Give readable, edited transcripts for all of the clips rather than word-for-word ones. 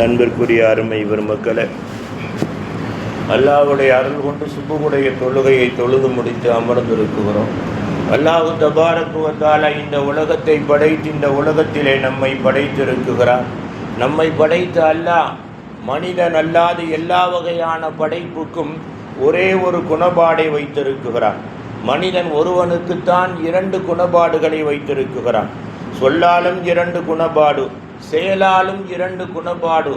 அன்பிற்குரிய அருமை பெருமக்களே, அல்லாஹ்வுடைய அருள் கொண்டு சுபுடைய தொழுகையை தொழுது முடித்து அமர்ந்திருக்கிறோம். அல்லாஹ் தபாரக் வ தஆலா இந்த உலகத்தை படைத்து இந்த உலகத்திலே நம்மை படைத்திருக்கிறார். நம்மை படைத்த அல்லாஹ் மனிதன் அல்லாத எல்லா வகையான படைப்புக்கும் ஒரே ஒரு குணபாடை வைத்திருக்கிறான். மனிதன் ஒருவனுக்குத்தான் 2 குணபாடுகளை வைத்திருக்கிறான். சொல்லாலும் 2 குணபாடு, செயலாலும் 2 குணபாடு,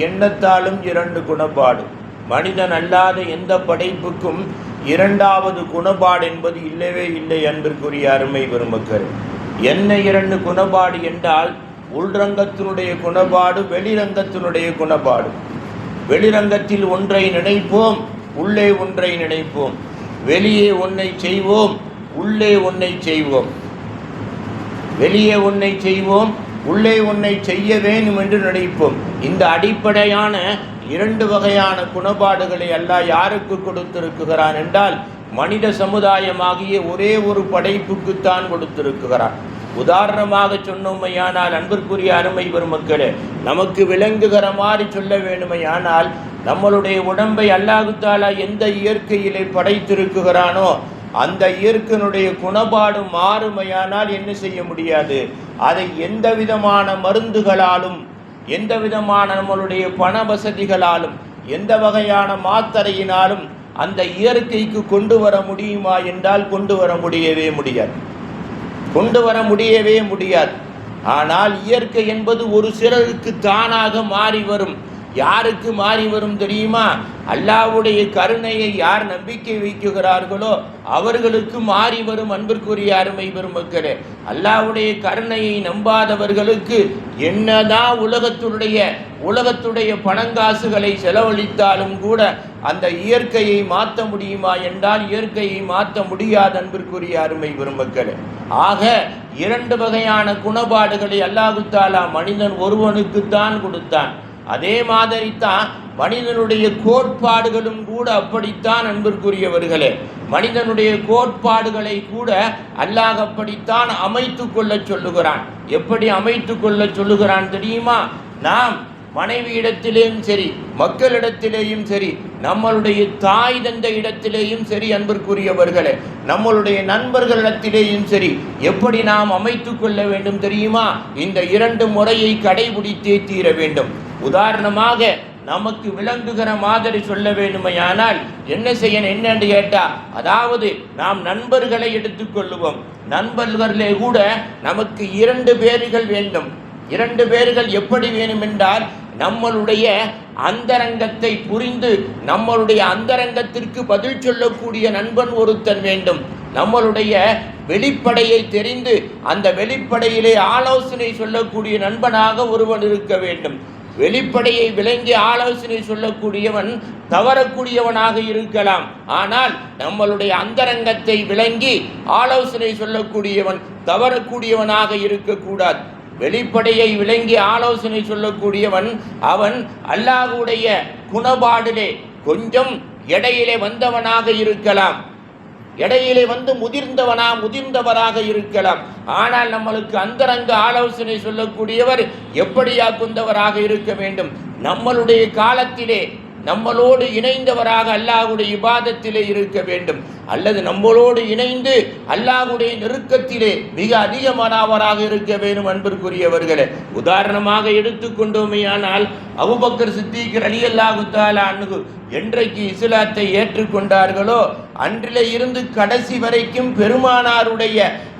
எண்ணத்தாலும் 2 குணபாடு. மனிதன் அல்லாத எந்த படைப்புக்கும் 2வது குணபாடு என்பது இல்லவே இல்லை. அன்பிற்குரிய அருமை பெருமக்கள், என்ன 2 குணபாடு என்றால், உள்ரங்கத்தினுடைய குணபாடு, வெளிரங்கத்தினுடைய குணபாடு. வெளிரங்கத்தில் ஒன்றை நினைப்போம், உள்ளே ஒன்றை நினைப்போம். வெளியே ஒன்றை செய்வோம், உள்ளே ஒன்றை செய்வோம். வெளியே ஒன்றை செய்வோம், உள்ளே ஒன்றை செய்ய வேண்டும் என்று நினைப்போம். இந்த அடிப்படையான 2 வகையான குணபாடுகளை அல்லாஹ் யாருக்கு கொடுத்திருக்கிறான் என்றால், மனித சமுதாயமாகிய ஒரே ஒரு படைப்புக்குத்தான் கொடுத்திருக்கிறான். உதாரணமாக சொன்னோமையானால், அன்பிற்குரிய அருமை பெருமக்களே, நமக்கு விளங்குகிற மாதிரி சொல்ல வேண்டுமையானால், நம்மளுடைய உடம்பை அல்லாஹ் தஆலா எந்த இயற்கையிலே படைத்திருக்கிறானோ அந்த இயற்கையினுடைய குணபாடு மாறுமையானால் என்ன செய்ய முடியாது. அதை எந்த விதமான மருந்துகளாலும், எந்த விதமான நம்மளுடைய பண வசதிகளாலும், எந்த வகையான மாத்திரையினாலும் அந்த இயற்கைக்கு கொண்டு வர முடியுமா என்றால் கொண்டு வர முடியவே முடியாது. கொண்டு வர முடியவே முடியாது. ஆனால் இயற்கை என்பது ஒரு சிலருக்கு தானாக மாறி வரும். யாருக்கு மாறி வரும் தெரியுமா? அல்லாஹ்வுடைய கருணையை யார் நம்பிக்கை வைக்கிறார்களோ அவர்களுக்கு மாறி வரும். அன்பிற்குரிய அருமை பெருமக்களே, அல்லாஹ்வுடைய கருணையை நம்பாதவர்களுக்கு என்னதான் உலகத்துடைய பணங்காசுகளை செலவழித்தாலும் கூட அந்த இயற்கையை மாற்ற முடியுமா என்றால் இயற்கையை மாற்ற முடியாது. அன்பிற்குரிய அருமை பெருமக்களே, ஆக 2 வகையான குணபாடுகளை அல்லாஹ் தஆலா மனிதன் ஒருவனுக்குத்தான் கொடுத்தான். அதே மாதிரி தான் மனிதனுடைய கோட்பாடுகளும் கூட அப்படித்தான். அன்பிற்குரியவர்களே, மனிதனுடைய கோட்பாடுகளை கூட அல்லாஹ் அப்படித்தான் அமைத்து கொள்ள சொல்லுகிறான். எப்படி அமைத்து கொள்ள சொல்லுகிறான் தெரியுமா? நாம் மனைவியிடத்திலேயும் சரி, மக்களிடத்திலேயும் சரி, நம்மளுடைய தாய் தந்தை இடத்திலேயும் சரி, அன்பிற்குரியவர்களே, நம்மளுடைய நண்பர்களிடத்திலேயும் சரி, எப்படி நாம் அமைத்து கொள்ள வேண்டும் தெரியுமா? இந்த 2 முறையை கடைபிடித்தே தீர வேண்டும். உதாரணமாக நமக்கு விளங்குகிற மாதிரி சொல்ல வேண்டுமையானால் என்ன செய்யணும் என்னன்னு கேட்டா, அதாவது நாம் நண்பர்களை எடுத்துக்கொள்ளுவோம். நண்பர்களே கூட நமக்கு 2 பேர்கள் வேண்டும். 2 பேர்கள் எப்படி வேணும் என்றால், நம்மளுடைய அந்தரங்கத்தை புரிந்து நம்மளுடைய அந்தரங்கத்திற்கு பதில் சொல்லக்கூடிய நண்பன் ஒருத்தன் வேண்டும். நம்மளுடைய வெளிப்படையை தெரிந்து அந்த வெளிப்படையிலே ஆலோசனை சொல்லக்கூடிய நண்பனாக ஒருவன் இருக்க வேண்டும். வெளிப்படையை விளங்கி ஆலோசனை சொல்லக்கூடியவன் தவறக்கூடியவனாக இருக்கலாம். ஆனால் நம்மளுடைய அந்தரங்கத்தை விளங்கி ஆலோசனை சொல்லக்கூடியவன் தவறக்கூடியவனாக இருக்கக்கூடாது. வெளிப்படையை விளங்கி ஆலோசனை சொல்லக்கூடியவன் அவன் அல்லாஹ்வுடைய குணபாடிலே கொஞ்சம் இடையிலே வந்தவனாக இருக்கலாம், இடையிலே வந்து முதிர்ந்தவராக இருக்கலாம். ஆனால் நம்மளுக்கு அந்தரங்க ஆலோசனை சொல்லக்கூடியவர் எப்படியா கொண்டவராக இருக்க வேண்டும்? நம்மளுடைய காலத்திலே நம்மளோடு இணைந்தவராக அல்லாஹ்வுடைய இபாதத்திலே இருக்க வேண்டும், அல்லது நம்மளோடு இணைந்து அல்லாஹ்வுடைய நெருக்கத்திலே மிக அதிகமானவராக இருக்க வேண்டும். அன்பிற்குரியவர்களே, உதாரணமாக எடுத்துக்கொண்டோமையானால், அபூபக்கர் சித்தீக் ரலியல்லாஹு தஆலா அன்ஹு என்றைக்கு இஸ்லாத்தை ஏற்றுக்கொண்டார்களோ அன்றிலே இருந்து கடைசி வரைக்கும் பெருமானாருடைய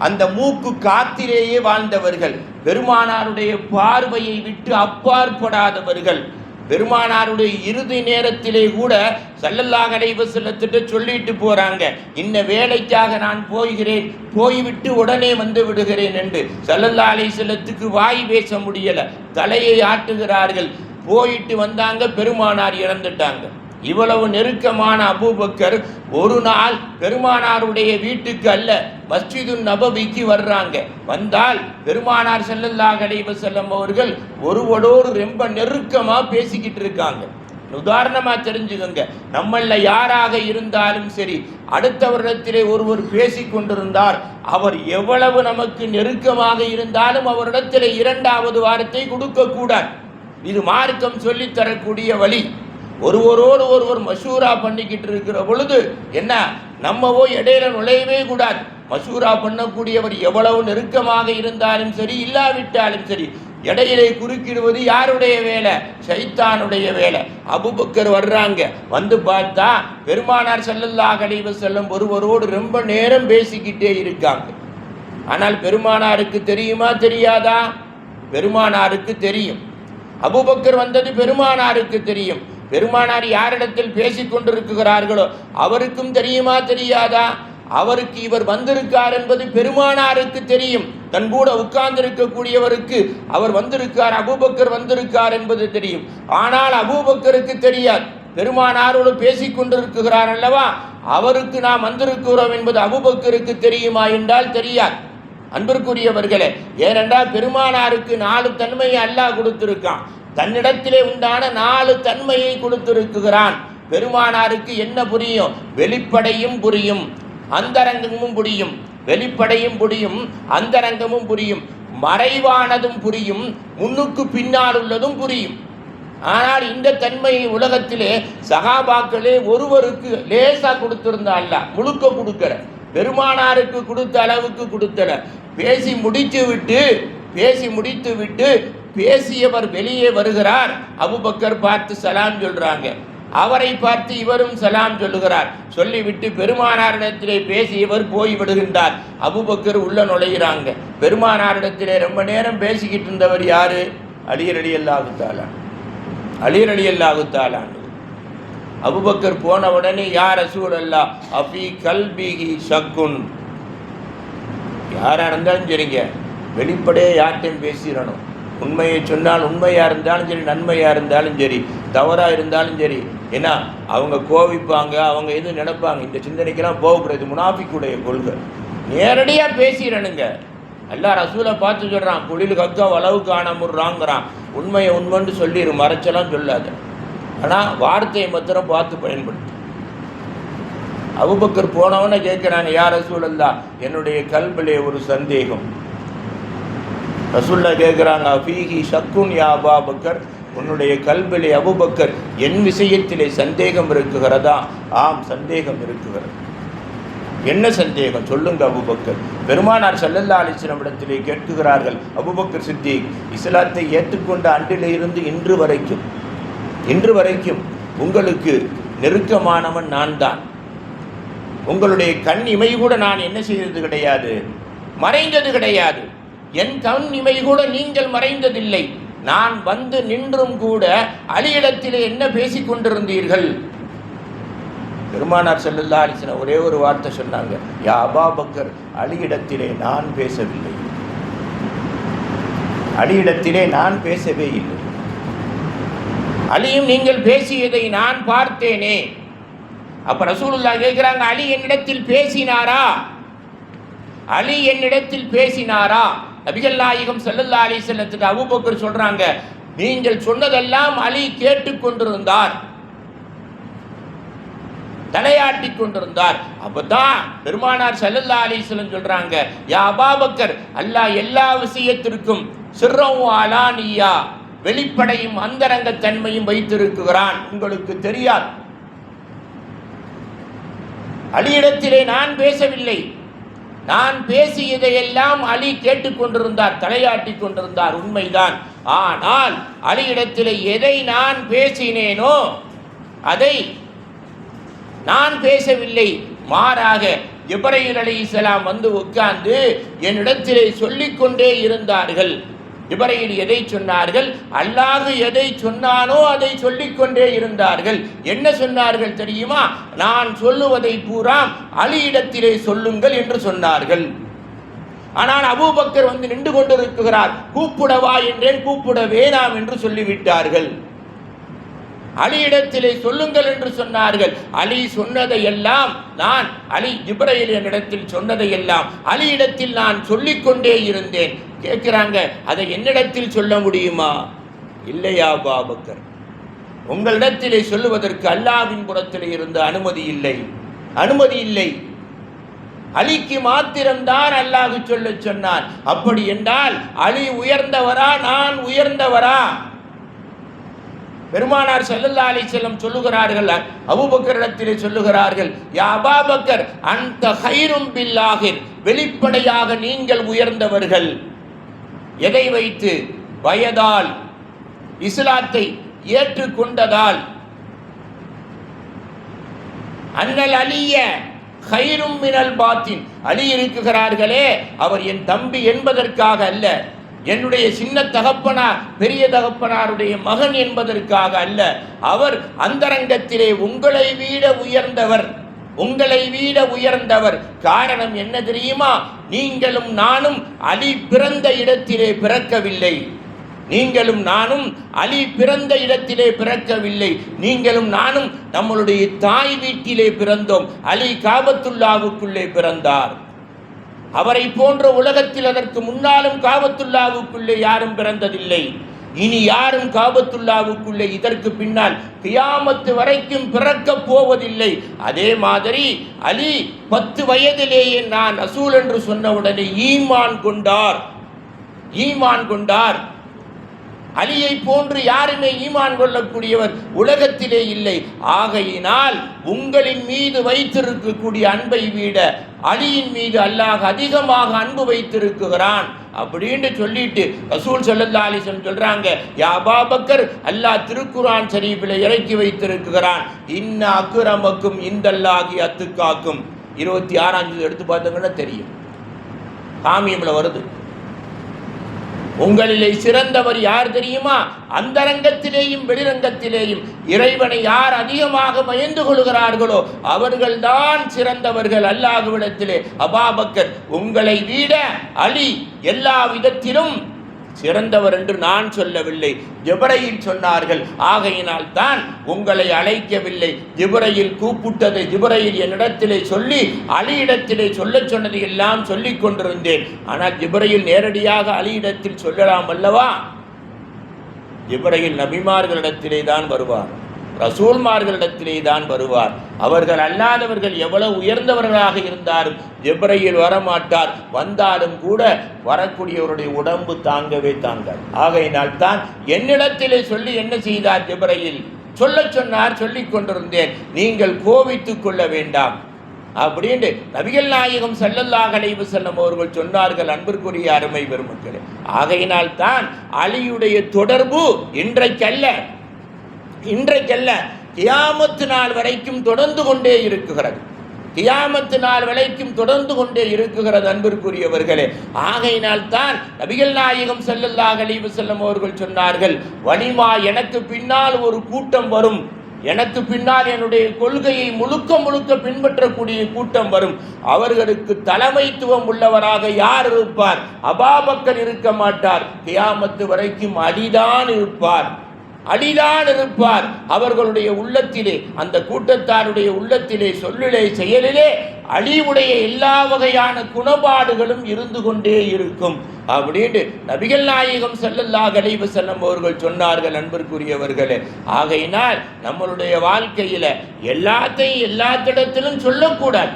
அந்த மூக்கு காத்திலேயே வாழ்ந்தவர்கள், பெருமானாருடைய பார்வையை விட்டு அப்பாற்படாதவர்கள். பெருமானாருடைய இறுதி நேரத்திலே கூட ஸல்லல்லாஹு அலைஹி வஸல்லத்திட்ட சொல்லிட்டு போறாங்க, இன்ன வேலைக்காக நான் போகிறேன், போய்விட்டு உடனே வந்து விடுகிறேன் என்று. ஸல்லல்லாஹு அலைஹி வஸல்லத்துக்கு வாய் பேச முடியல, தலையை ஆட்டுகிறார்கள். போயிட்டு வந்தாங்க, பெருமானார் இறந்துட்டாங்க. இவ்வளவு நெருக்கமான அபூபக்கர் ஒரு நாள் பெருமானாருடைய வீட்டுக்கு அல்ல, மஸ்ஜிது நபவிக்கு வர்றாங்க. வந்தால் பெருமானார் ஸல்லல்லாஹு அலைஹி வஸல்லம் அவர்கள் ஒருவரோடு ரொம்ப நெருக்கமா பேசிக்கிட்டு இருக்காங்க. உதாரணமா தெரிஞ்சுக்கோங்க, நம்மள யாராக இருந்தாலும் சரி, அடுத்தவரிடத்திலே ஒருவர் பேசி கொண்டிருந்தார், அவர் எவ்வளவு நமக்கு நெருக்கமாக இருந்தாலும் அவரிடத்திலே 2வது வார்த்தை கொடுக்க கூடாது. இது மார்க்கம் சொல்லித்தரக்கூடிய வழி. ஒருவரோடு ஒருவர் மஷூரா பண்ணிக்கிட்டு இருக்கிற பொழுது என்ன, நம்மவோ இடையில நுழையவே கூடாது. மஷூரா பண்ணக்கூடியவர் எவ்வளவு நெருக்கமாக இருந்தாலும் சரி, இல்லாவிட்டாலும் சரி, இடையிலே குறுக்கிடுவது யாருடைய வேலை? ஷைத்தானுடைய வேலை. அபூபக்கர் வர்றாங்க, வந்து பார்த்தா பெருமானார் ஸல்லல்லாஹு அலைஹி வஸல்லம் ஒருவரோடு ரொம்ப நேரம் பேசிக்கிட்டே இருக்காங்க. ஆனால் பெருமானாருக்கு தெரியுமா தெரியாதா? பெருமானாருக்கு தெரியும். அபூபக்கர் வந்தது பெருமானாருக்கு தெரியும். பெருமானார் யாரிடத்தில் பேசிக் கொண்டிருக்கிறார்களோ அவருக்கும் தெரியுமா தெரியாதா? அவருக்கு இவர் வந்திருக்கார் என்பது பெருமானாருக்கு தெரியும். தன் கூட உட்கார்ந்திருக்கக்கூடியவருக்கு அவர் வந்திருக்கார், அபூபக்கர் வந்திருக்கார் என்பது தெரியும். ஆனால் அபூபக்கருக்கு தெரியாது. பெருமானாரோடு பேசிக் கொண்டிருக்கிறார் அல்லவா, அவருக்கு நாம் வந்திருக்கிறோம் என்பது அபூபக்கருக்கு தெரியுமா என்றால் தெரியாது. அன்பிற்குரியவர்களே, ஏனென்றால் பெருமானாருக்கு 4 தன்மையை அல்லாஹ் கொடுத்திருக்கான். தன்னிடத்திலே உண்டான 4 தன்மையை கொடுத்திருக்கிறான். பெருமானாருக்கு என்ன புரியும்? வெளிப்படையும் புரியும், அந்தரங்கமும் புரியும். வெளிப்படையும் புரியும், அந்தரங்கமும் புரியும். மறைவானதும் புரியும், முன்னுக்கு பின்னால் உள்ளதும் புரியும். ஆனால் இந்த தன்மையை உலகத்திலே சகாபாக்களே ஒருவருக்கு லேசா கொடுத்திருந்தா அல்லாஹ் முழுக்க கொடுக்கல. பெருமானாருக்கு கொடுத்த அளவுக்கு கொடுத்தல. பேசி முடித்து விட்டு பேசியவர் வெளியே வருகிறார். அபூபக்கர் பார்த்து சலாம் சொல்றாங்க. அவரை பார்த்து இவரும் சலாம் சொல்லுகிறார். சொல்லிவிட்டு பெருமானாரிடத்திலே பேசியவர் போய் விடுகின்றார். அபூபக்கர் உள்ள நுழைகிறாங்க. பெருமானாரிடத்திலே ரொம்ப நேரம் பேசிக்கிட்டு இருந்தவர் யாரு? அலி ரலியல்லாஹு தஆலா. அலி ரலியல்லாஹு தஆலா. அபூபக்கர் போன உடனே யா ரசூலல்லாஹ் அஃபீ கல்பிஹி ஷக்குன். யாராக இருந்தாலும் சரிங்க, வெளிப்படையாக யார்கிட்டையும் பேசிடணும். உண்மையை சொன்னால் உண்மையாக இருந்தாலும் சரி, நன்மையாக இருந்தாலும் சரி, தவறாக இருந்தாலும் சரி. ஏன்னா அவங்க கோவிப்பாங்க, அவங்க எதுவும் நினைப்பாங்க. இந்த சிந்தனைக்கெல்லாம் போகக்கூடாது. முனாஃபிக்குடைய கொள்கை. நேரடியாக பேசிடணுங்க. அல்லாஹ் ரசூலை பார்த்து சொல்கிறான், குளில் கக்கா அளவு காணாமுறாங்கிறான். உண்மையை உண்மைன்னு சொல்லிடு, மறைச்செல்லாம் சொல்லாத. ஆனால் வார்த்தையை மாத்திரம் பார்த்து பயன்படுத்து. அபூபக்கர் போனவன கேட்குறாங்க, யா ரசூலல்லாஹ் என்னுடைய கல்பிலே ஒரு சந்தேகம். ரசூல்லா கேட்குறாங்க, ஃபீஹி ஷக்குன் யா அபூபக்கர், உன்னுடைய கல்பிலே அபூபக்கர் என் விஷயத்திலே சந்தேகம் இருக்குகிறதா? ஆம், சந்தேகம் இருக்குகிறது. என்ன சந்தேகம் சொல்லுங்க அபூபக்கர். பெருமானார் ஸல்லல்லாஹு அலைஹி வஸல்லம் இடத்திலே கேட்குகிறார்கள், அபூபக்கர் சித்திக் இஸ்லாத்தை ஏற்றுக்கொண்ட அன்றிலிருந்து இன்று வரைக்கும் உங்களுக்கு நெருக்கமானவன் நான் தான். உங்களுடைய கண் இமை கூட நான் என்ன செய்தது கிடையாது, மறைந்தது கிடையாது. என் கண் இமை கூட நீங்கள் மறைந்ததில்லை. நான் வந்து நின்றும் கூட அலியிடத்திலே என்ன பேசிக் கொண்டிருந்தீர்கள்? பெருமானார் ஸல்லல்லாஹு அலைஹி வஸல்லம் ஒரே ஒரு வார்த்தை சொன்னாங்க, யா அபூபக்கர் அலியிடத்திலே நான் பேசவில்லை. அலியிடத்திலே நான் பேசவே இல்லை. அலியும் நீங்கள் பேசியதை நான் பார்த்தேனே. அப்ப ரசூலுல்லாஹ் கேட்கிறாங்க, அலி என்னிடத்தில் பேசினாரா? அலி என்னிடத்தில் பேசினாரா? நபிகள் நாயகம் ஸல்லல்லாஹு அலைஹி வஸல்லத்துக்கு அபூபக்கர் சொல்றாங்க, நீங்கள் சொன்னதெல்லாம் அலி கேட்டுக்கொண்டிருந்தார், தலையாட்டி கொண்டிருந்தார். அப்பதான் பெருமானார் ஸல்லல்லாஹு அலைஹி வஸல்லம் சொல்றாங்க, யா அபூபக்கர் அல்லாஹ் எல்லா விஷயத்திற்கும் சிர்ரன் அலானியா, வெளிப்படையும் அந்தரங்க தன்மையும் வைத்திருக்கிறான். உங்களுக்கு தெரியாது. அலியிடத்திலே நான் பேசவில்லை. நான் பேசியதையெல்லாம் அலி கேட்டுக்கொண்டிருந்தார், தலையாட்டி கொண்டிருந்தார். உண்மைதான். ஆனால் அலியிடத்திலே எதை நான் பேசினேனோ அதை நான் பேசவில்லை. மாறாக ஜிப்ரீல் அலைஹிஸ்ஸலாம் வந்து உட்கார்ந்து என்னிடத்திலே சொல்லிக்கொண்டே இருந்தார்கள். ஜிப்ரீல் எதை சொன்னார்கள்? அல்லாஹ் எதை சொன்னானோ அதை சொல்லிக்கொண்டே இருந்தார்கள். என்ன சொன்னார்கள் தெரியுமா? நான் சொல்லுவதை பூரா அலியிடத்திலே சொல்லுங்கள் என்று சொன்னார்கள். ஆனால் அபூபக்கர் வந்து நின்று கொண்டிருக்கிறார். கூப்பிடவா என்றேன், கூப்பிட வேணாம் என்று சொல்லிவிட்டார்கள். அலியிடத்திலே சொல்லுங்கள் என்று சொன்னார்கள். அலி சொன்னதையெல்லாம் நான், அலி ஜிப்ரீல் என்னிடத்தில் சொன்னதையெல்லாம் அலியிடத்தில் நான் சொல்லிக்கொண்டே இருந்தேன். கேட்கிறாங்க, அதை என்னிடத்தில் சொல்ல முடியுமா? இல்லையா அபூபக்கர், உங்களிடத்திலே சொல்லுவதற்கு அல்லாஹ்வின் புறத்திலே இருந்து அனுமதி இல்லை. அலிக்கு மாத்திரம்தான் அல்லாஹ் சொல்ல சொன்னான். அப்படி என்றால் அலி உயர்ந்தவரா, நான் உயர்ந்தவரா? பெருமானார் ஸல்லல்லாஹு அலைஹி வஸல்லம் சொல்லுகிறார்கள், அபூபக்கரிடத்திலே சொல்லுகிறார்கள், யா அபூபக்கர் அன்த கைரும் பில்லாஹிர், வெளிப்படையாக நீங்கள் உயர்ந்தவர்கள். எதை வைத்து? வயதால், இஸ்லாத்தை ஏற்றுக்கொண்டதால். அன்னல் அலிய கைரும் மினல் பாத்தின், அலி இருக்குகிறார்களே அவர் என் தம்பி என்பதற்காக அல்ல, என்னுடைய சின்ன தகப்பனார் பெரிய தகப்பனாருடைய மகன் என்பதற்காக அல்ல, அவர் அந்தரங்கத்திலே உங்களை விட உயர்ந்தவர், உங்களை விட உயர்ந்தவர். காரணம் என்ன தெரியுமா? நீங்களும் நானும் அலி பிறந்த இடத்திலே பிறக்கவில்லை, நீங்களும் நானும் அலி பிறந்த இடத்திலே பிறக்கவில்லை, நீங்களும் நானும் நம்மளுடைய தாய் வீட்டிலே பிறந்தோம். அலி காபத்துல்லாவுக்குள்ளே பிறந்தார். அவரை போன்ற உலகத்தில் அதற்கு முன்னாலும் காபத்துல்லாவுக்குள்ளே யாரும் பிறந்ததில்லை, இனி யாரும் காபத்துல்லாவுக்குள்ளே இதற்கு பின்னால் கியாமத்து வரைக்கும் பிறக்க போவதில்லை. அதே மாதிரி அலி 10 வயதிலேயே நான் ரசூல் என்று சொன்னவுடனே ஈமான் கொண்டார், ஈமான் கொண்டார். அலியை போன்று யாருமே ஈமான் கொள்ளக்கூடியவர் உலகத்திலே இல்லை. ஆகையினால் உங்களின் மீது வைத்திருக்கக்கூடிய அன்பை விட அலியின் மீது அல்லாஹ் அதிகமாக அன்பு வைத்திருக்கிறான் அப்படின்னு சொல்லிட்டு ரசூல் ஸல்லல்லாஹு அலைஹி வஸல்லம் சொல்றாங்க, யா அபூபக்கர் அல்லாஹ் திருக்குர்ஆன் ஷரீஃபில் இறக்கி வைத்திருக்கிறான், இன்ன அக்ரமக்கும் இந்தல்லாஹி அத்துக்காக்கும். 26 எடுத்து பார்த்தீங்கன்னா தெரியும், காமியம்ல வருது. உங்களிலே சிறந்தவர் யார் தெரியுமா? அந்தரங்கத்திலேயும் வெளிரங்கத்திலேயும் இறைவனை யார் அதிகமாக பயந்து கொள்கிறார்களோ அவர்கள்தான் சிறந்தவர்கள் அல்லாஹ்விடத்திலே. அபூபக்கர் உங்களை விட அலி எல்லா விதத்திலும் சிறந்தவர் என்று நான் சொல்லவில்லை, ஜிப்ரீல் சொன்னார்கள். ஆகையினால் தான் உங்களை அழைக்கவில்லை, ஜிப்ரீல் கூப்பிட்டதை ஜிப்ரீல் என்னிடத்திலே சொல்லி அலியிடத்திலே சொல்ல சொன்னதை எல்லாம் சொல்லிக் கொண்டிருந்தேன். ஆனால் ஜிப்ரீல் நேரடியாக அலியிடத்தில் சொல்லலாம் அல்லவா? ஜிப்ரீல் நபிமார்களிடத்திலே தான் வருவார், ரசூல்மார்களிடத்திலே தான் வருவார். அவர்கள் அல்லாதவர்கள் எவ்வளவு உயர்ந்தவர்களாக இருந்தாலும் ஜிப்ரீல் வரமாட்டார். வந்தாலும் கூட வரக்கூடியவருடைய உடம்பு தாங்கவே தாங்காது. ஆகையினால் தான் என்னிடத்திலே சொல்லி என்ன செய்தார் ஜிப்ரீல்? சொல்ல சொன்னார், சொல்லிக் கொண்டிருந்தேன், நீங்கள் கோபித்துக் கொள்ள வேண்டாம் அப்படின்ட்டு நபிகள் நாயகம் ஸல்லல்லாஹு அலைஹி வஸல்லம் அவர்கள் சொன்னார்கள். அன்பிற்குரிய அருமை பெருமக்களே, ஆகையினால் தான் அலியுடைய தொடர்பு இன்றைக்கல்ல கியாமத்து நாள் வரைக்கும் தொடர்ந்து கொண்டே இருக்குகிறது, கியாமத்து நாள் வரைக்கும் தொடர்ந்து கொண்டே இருக்குகிறது அன்பிற்குரியவர்களே. ஆகையினால் தான் நபிகள் நாயகம் ஸல்லல்லாஹு அலைஹி வஸல்லம் அவர்கள் சொன்னார்கள், வலிமா எனக்கு பின்னால் ஒரு கூட்டம் வரும், எனக்கு பின்னால் என்னுடைய கொள்கையை முழுக்க பின்பற்றக்கூடிய கூட்டம் வரும். அவர்களுக்கு தலைமைத்துவம் உள்ளவராக யார் இருப்பார்? அபூபக்கர் இருக்க மாட்டார். கியாமத்து வரைக்கும் அலிதான் இருப்பார், அலிதான் இருப்பார். அவர்களுடைய உள்ளத்திலே, அந்த கூட்டத்தாருடைய உள்ளத்திலே, சொல்லிலே, செயலிலே அலியுடைய எல்லா வகையான குணபாடுகளும் இருந்து கொண்டே இருக்கும் அப்படின்னு நபிகள் நாயகம் ஸல்லல்லாஹு அலைஹி வஸல்லம் அவர்கள் சொன்னார்கள் அன்பிற்குரியவர்களே. ஆகையினால் நம்மளுடைய வாழ்க்கையில எல்லாத்திடத்திலும் சொல்லக்கூடாது,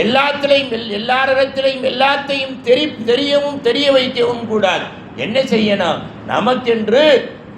எல்லாரிடத்திலையும் எல்லாத்தையும் தெரிய வைக்கவும் கூடாது. என்ன செய்யணும்? நமக்கென்று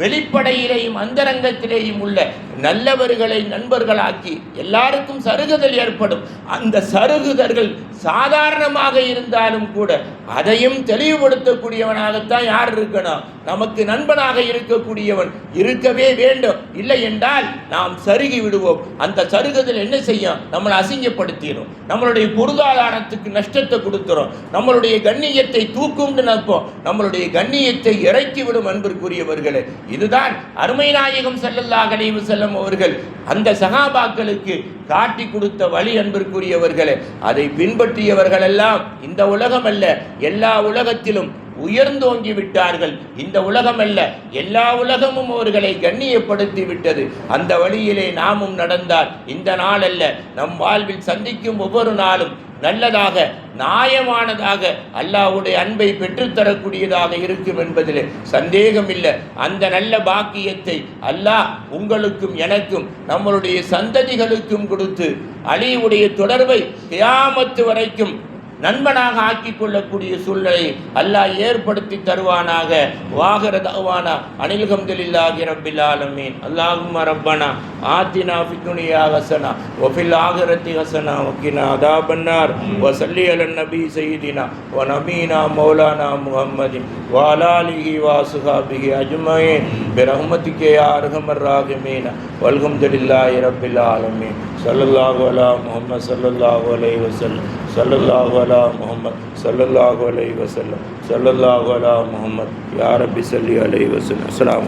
வெளிப்படையிலேயும் அந்தரங்கத்திலேயும் உள்ள நல்லவர்களை நண்பர்களாக்கி எல்லாருக்கும் சருகுதல் ஏற்படும். அந்த சருகுதல்கள் சாதாரணமாக இருந்தாலும் கூட அதையும் தெளிவுபடுத்தக்கூடியவனாகத்தான் யார் இருக்கணும்? நமக்கு நண்பனாக இருக்கக்கூடியவன் இருக்கவே வேண்டும். இல்லை என்றால் நாம் சருகி விடுவோம். அந்த சருகுதல் என்ன செய்யும்? நம்மளை அசிங்கப்படுத்திடும், நம்மளுடைய பொருளாதாரத்துக்கு நஷ்டத்தை கொடுத்துரும், நம்மளுடைய கண்ணியத்தை தூக்கும்னு நினைப்போம், நம்மளுடைய கண்ணியத்தை இறக்கிவிடும் அன்பிற்குரியவர்களே. இதுதான் அருமை நாயகம் ஸல்லல்லாஹு அலைஹி வஸல்லம் அவர்கள் அந்த சஹாபாக்களுக்கு காட்டி கொடுத்த வழி அன்பிற்குரியவர்களே. அதை பின்பற்றியவர்கள் எல்லாம் இந்த உலகம் அல்ல எல்லா உலகத்திலும் உயர்ந்தோங்கி விட்டார்கள். இந்த உலகம் அல்ல எல்லா உலகமும் அவர்களை கண்ணியப்படுத்தி விட்டது. அந்த வழியிலே நாமும் நடந்தால் இந்த நாள் அல்ல, நம் வாழ்வில் சந்திக்கும் ஒவ்வொரு நாளும் நல்லதாக நியாயமானதாக அல்லாஹ்வுடைய அன்பை பெற்றுத்தரக்கூடியதாக இருக்கும் என்பதில் சந்தேகம் இல்லை. அந்த நல்ல பாக்கியத்தை அல்லாஹ் உங்களுக்கும் எனக்கும் நம்மளுடைய சந்ததிகளுக்கும் கொடுத்து அலியுடைய தொடர்பை கியாமத்து வரைக்கும் நண்பனாக ஆக்கிக் கொள்ளக்கூடிய சூழ்நிலை அல்லாஹ் ஏற்படுத்தி தருவானாக. வாஹிர தஅவானா அனில் ஹம்துலில்லாஹி ரப்பில் ஆலமீன். அல்லாஹும்ம ரப்பனா ஆத்தினா ஃபித் துன்யா ஹஸனா வ ஃபில் ஆகிரத்தி ஹஸனா வ கினா அதாபன்னார். வ ஸல்லி அலன் நபி சய்யிதினா வ நபீனா மௌலானா முஹம்மதின் வ அலா ஆலிஹி வ அஸ்ஹாபிஹி அஜ்மஈன் பிரஹ்மதிக யா அர்ஹமர் ராஹிமீன். வல்ஹம்துலில்லாஹி ரப்பில் ஆலமீன். ஸல்லல்லாஹு அலா முஹம்மத் ஸல்லல்லாஹு அலைஹி வஸல்லம். ஸல்லல்லாஹு அலா முஹம்மத் ஸல்லல்லாஹு அலைஹி வஸல்லம். ஸல்லல்லாஹு அலா முஹம்மத். யா ரப்பி ஸல்லி அலைஹி வஸல்லம். அஸ்ஸலாமு